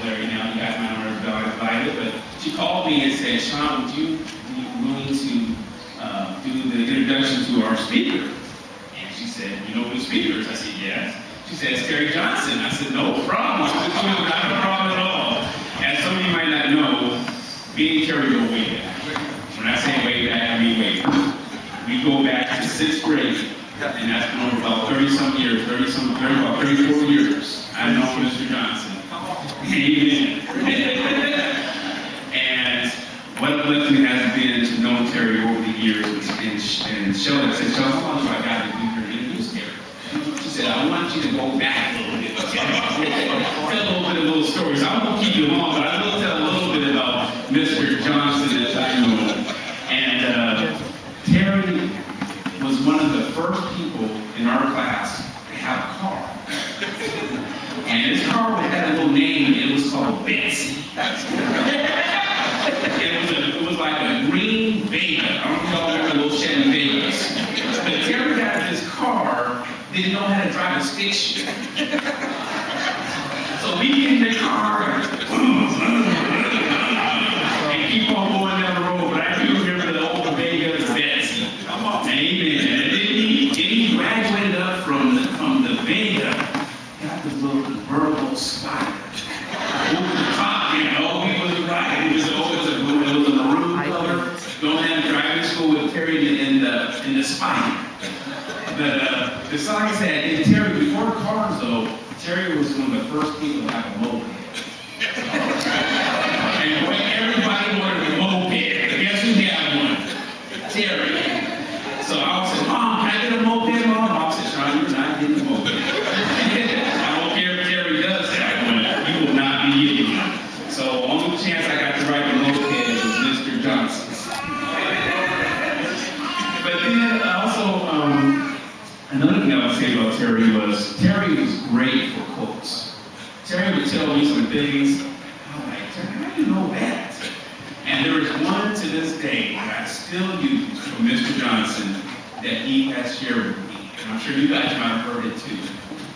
Larry now. You guys might not have invited, but she called me and said, Sean, would you be willing to do the introduction to our speaker? And she said, you know who the speaker is? I said, yes. She said, it's Terry Johnson. I said, no problem. Not a problem at all. And some of you might not know, me and Terry go way back. When I say way back, I mean way back. We go back to 6th grade. And that's been over about 30-some years, about 34 years. I know Mr. Johnson. Amen. And what a blessing it has been to know Terry over the years. And Sharon said, Sharon, how long do I got to be here to introduce Terry? She said, I want you to go back a little bit. Tell a little bit of little stories. I won't keep you long, but I will tell a little bit about Mr. Johnson as I know him. And Terry was one of the first people in our class to have a car. And his car had a little name, it was called Betsy. It was like a green Vega. I don't know if y'all remember those Chevy Vegas. But Terry got this car, didn't know how to drive a stick shift. So we get in the car and keep on going down the road. But I do remember the old Vega Betsy. Come on. Amen. And then he graduated up from the Vega, got this little convertible Spider. Over the top, you know, he was right. It was a maroon color. Going down to driving school with Terry in the Spider. The sign said, and Terry, before cars though, Terry was one of the first people to have a moped. And when everybody wanted a moped, guess who had one? Terry. So I said, Mom, can I get a moped, Mom? Mom said, Sean, you're not getting a moped. I don't care if Terry does have one, you will not be getting one. So only chance I got to ride the moped was Mr. Johnson's. But then also, another thing I would say about Terry was great for quotes. Terry would tell me some things, I'm like, Terry, how do you know that? And there is one to this day that I still use from Mr. Johnson that he has shared with me. And I'm sure you guys might have heard it too.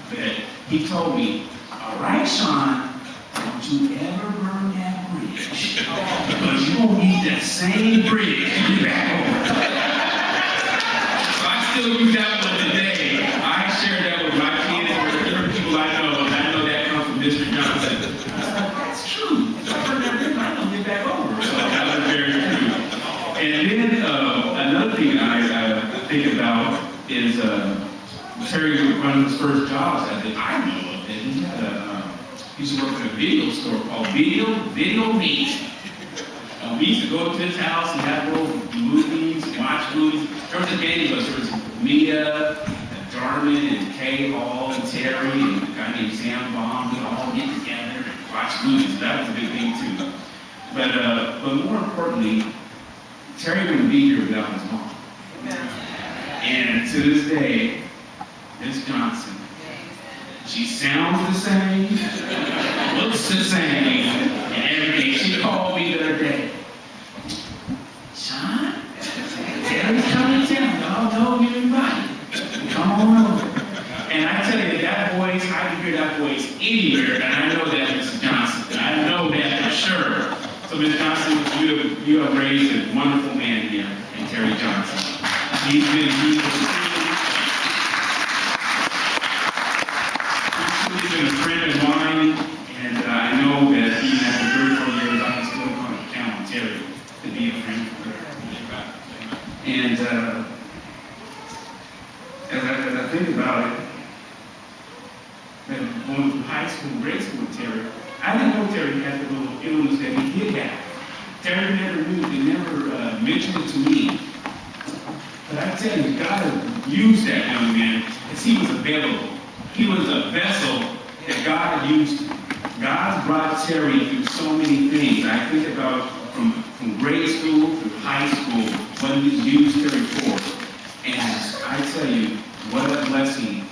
But he told me, all right, Sean, don't you ever burn that bridge. Because you won't need that same bridge to get back over. So I still use that one today. I share that with my kids or different people I know, and I know that comes from Mr. Johnson. That's true. If I burn that bridge, I don't get back over. So that was very true. And then another thing I think about is Terry, one of his first jobs I know of, and he used to work in a video store called Video Meat. We used to go to his house and have little movies, watch movies. There was a gang of us. There was Mia, Jarman, and Kay Hall, and Terry, and a guy named Sam Baum. We'd all get together and watch movies. That was a big thing too. But more importantly, Terry wouldn't be here without his mom. And to this day, Miss Johnson, she sounds the same, looks the same, and everything. She called me the other day. Sean, Terry's coming to town. Y'all know everybody. Come on over. And I tell you, that voice, I can hear that voice anywhere, and I know that Mrs. Johnson. I know that for sure. So, Ms. Johnson, you have raised a wonderful man here in Terry Johnson. He's been a friend of mine, and I know that even after 34 years, I can still count on Terry to be a friend of her. And as I think about it, and going through high school, grade school with Terry, I didn't know Terry had the little illness that he did have. Terry never mentioned it to me. But I tell you, God used that young man because he was available. He was a vessel that God used. God brought Terry through so many things. I think about from grade school through high school, what He used Terry for. And I tell you, what a blessing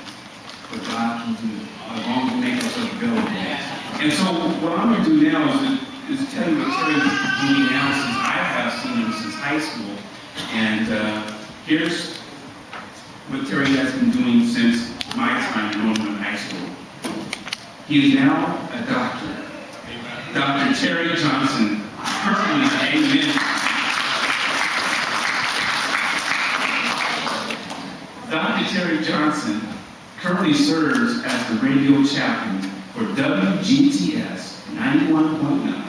for God can do, as long as we make ourselves available. And so what I'm going to do now is tell you what Terry's doing now since I have seen him since high school. And here's what Terry has been doing since my time knowing him in high school. He is now a doctor. Dr. Terry Johnson, currently, amen. Dr. Terry Johnson currently serves as the radio chaplain for WGTS 91.9,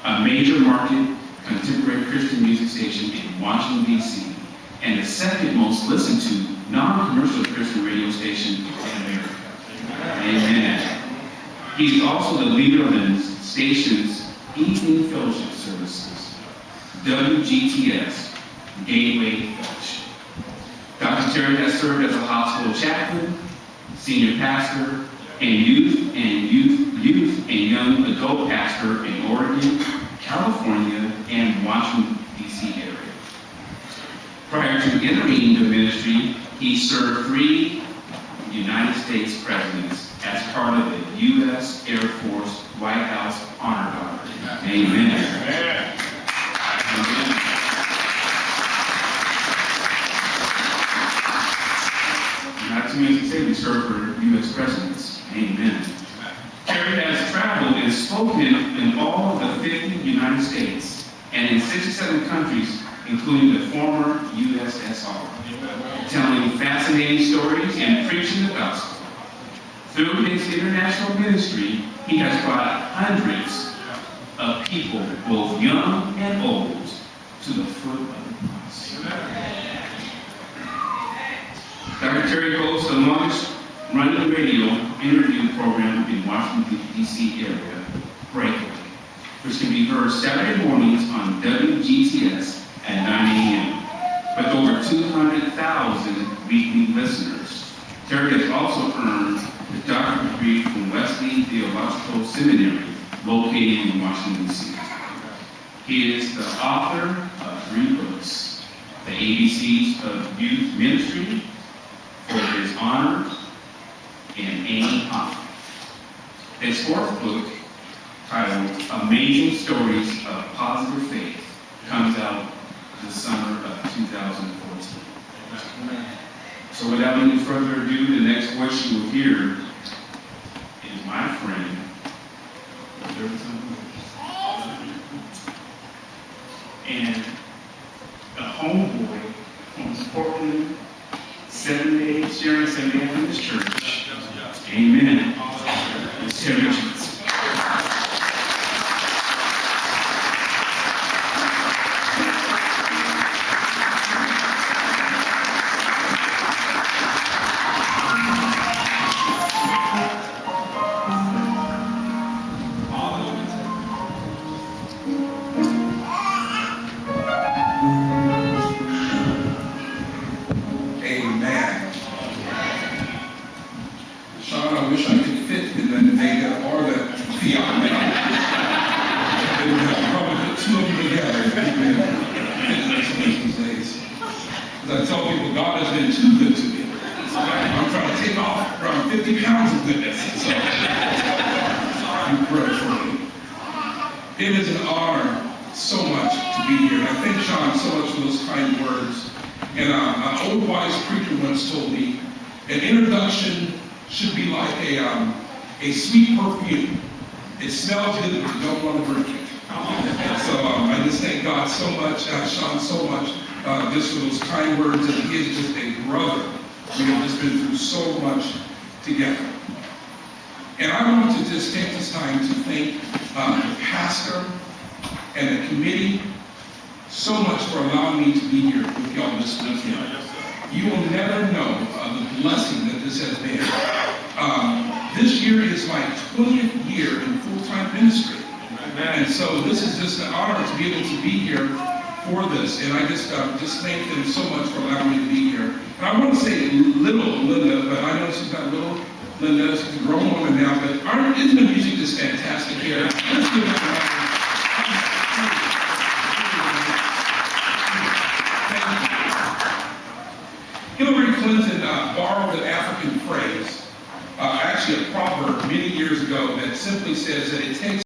a major market contemporary Christian music station in Washington, D.C., and the second most listened to non-commercial Christian radio station in America. Amen. He is also the leader of the station's evening fellowship services, WGTS Gateway Fellowship. Dr. Terry has served as a hospital chaplain, senior pastor, and youth and young adult pastor in Oregon, California, and Washington, D.C. area. Prior to entering the ministry, he served 3 United States presidents as part of the U.S. Air Force White House Honor Guard. Amen. Amen. Not too many say we serve for U.S. presidents. Amen. Terry has traveled and spoken in all of the 50 United States and in 67 countries, including the former USSR, telling fascinating stories and preaching the gospel. Through his international ministry, he has brought hundreds of people, both young and old, to the foot of the cross. Dr. Terry hosts the longest running radio interview program in Washington, D.C. area, Breakaway, which can be heard Saturday mornings on WGTS at 9 a.m. with over 200,000 weekly listeners. Terry has also earned the doctorate degree from Wesley Theological Seminary, located in Washington, D.C. He is the author of 3 books, The ABCs of Youth Ministry, For His Honor, and Aim High. His 4th book, titled Amazing Stories of Positive Faith, comes out the summer of 2014. So without any further ado, the next voice you will hear is my friend, and the homeboy from Portland, 7-Day, Sharon, 7-Day Adventist Church. Amen. It's Terry Johnson. I tell people God has been too good to me. So I'm trying to take off around 50 pounds of goodness. So you pray for me. It is an honor so much to be here. And I thank Sharon so much for those kind words. And an old wise preacher once told me, an introduction should be like a sweet perfume. It smells good, but you don't want to drink it. So I just thank God so much, Sean so much, just for those kind words. And he is just a brother. We have just been through so much together. And I want to just take this time to thank the pastor and the committee so much for allowing me to be here with y'all this weekend. You will never know the blessing that this has been. This year is my 20th year in full-time ministry. And so this is just an honor to be able to be here for this. And I just thank them so much for allowing me to be here. And I want to say little Linda, but I know she's not little Linda, she's a grown woman now, but isn't the music just fantastic here? Let's give it a round. Hillary Clinton borrowed an African phrase, actually a proverb many years ago that simply says that it takes